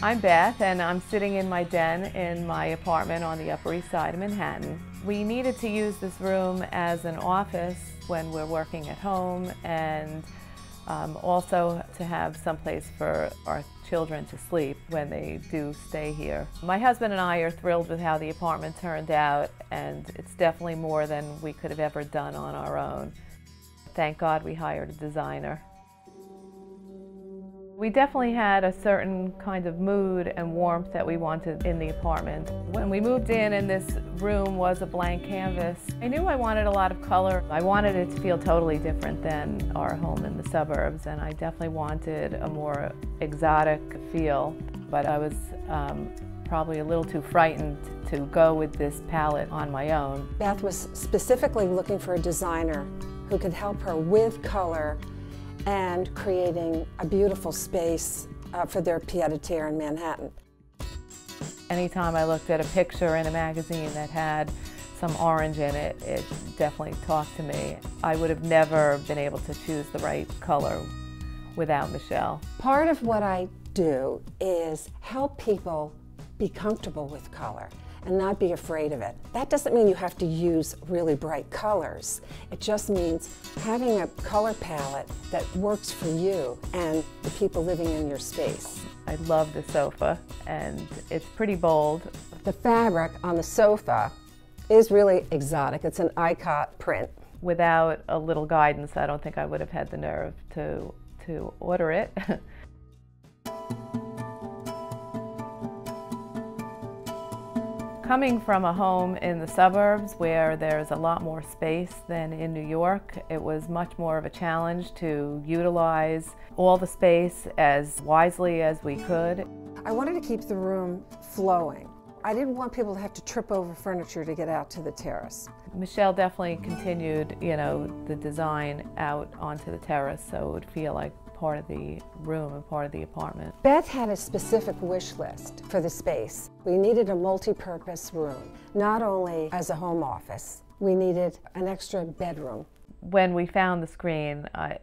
I'm Beth, and I'm sitting in my den in my apartment on the Upper East Side of Manhattan. We needed to use this room as an office when we're working at home, and also to have someplace for our children to sleep when they do stay here. My husband and I are thrilled with how the apartment turned out, and it's definitely more than we could have ever done on our own. Thank God we hired a designer. We definitely had a certain kind of mood and warmth that we wanted in the apartment. When we moved in and this room was a blank canvas, I knew I wanted a lot of color. I wanted it to feel totally different than our home in the suburbs, and I definitely wanted a more exotic feel, but I was probably a little too frightened to go with this palette on my own. Beth was specifically looking for a designer who could help her with color and creating a beautiful space for their pied-à-terre in Manhattan. Anytime I looked at a picture in a magazine that had some orange in it, it definitely talked to me. I would have never been able to choose the right color without Michelle. Part of what I do is help people be comfortable with color and not be afraid of it. That doesn't mean you have to use really bright colors. It just means having a color palette that works for you and the people living in your space. I love the sofa, and it's pretty bold. The fabric on the sofa is really exotic. It's an iCot print. Without a little guidance, I don't think I would have had the nerve to order it. Coming from a home in the suburbs where there's a lot more space than in New York, it was much more of a challenge to utilize all the space as wisely as we could. I wanted to keep the room flowing. I didn't want people to have to trip over furniture to get out to the terrace. Michelle definitely continued, the design out onto the terrace, so it would feel like part of the room and part of the apartment. Beth had a specific wish list for the space. We needed a multi-purpose room, not only as a home office. We needed an extra bedroom. When we found the screen, I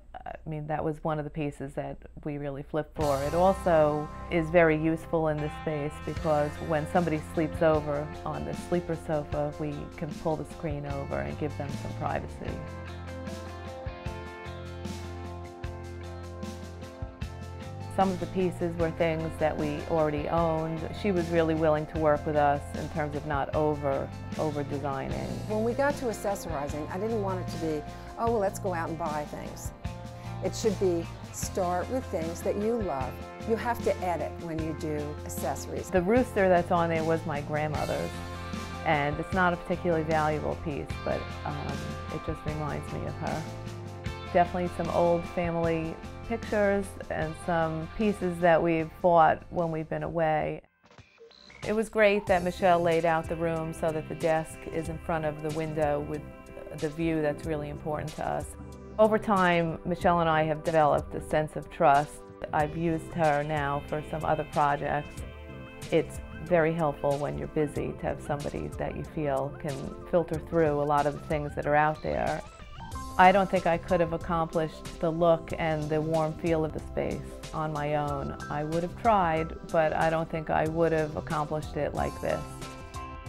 mean, that was one of the pieces that we really flipped for. It also is very useful in this space because when somebody sleeps over on the sleeper sofa, we can pull the screen over and give them some privacy. Some of the pieces were things that we already owned. She was really willing to work with us in terms of not over designing. When we got to accessorizing, I didn't want it to be, oh, well, let's go out and buy things. It should be start with things that you love. You have to edit when you do accessories. The rooster that's on there was my grandmother's, and it's not a particularly valuable piece, but it just reminds me of her. Definitely some old family pictures and some pieces that we've bought when we've been away. It was great that Michelle laid out the room so that the desk is in front of the window with the view that's really important to us. Over time, Michelle and I have developed a sense of trust. I've used her now for some other projects. It's very helpful when you're busy to have somebody that you feel can filter through a lot of the things that are out there. I don't think I could have accomplished the look and the warm feel of the space on my own. I would have tried, but I don't think I would have accomplished it like this.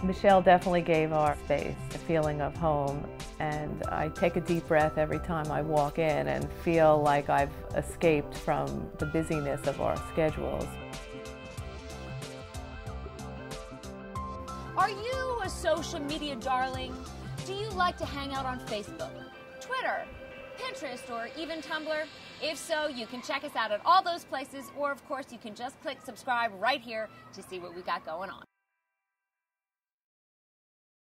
Michelle definitely gave our space a feeling of home, and I take a deep breath every time I walk in and feel like I've escaped from the busyness of our schedules. Are you a social media darling? Do you like to hang out on Facebook, Twitter, Pinterest, or even Tumblr? If so, you can check us out at all those places, or of course you can just click subscribe right here to see what we got going on.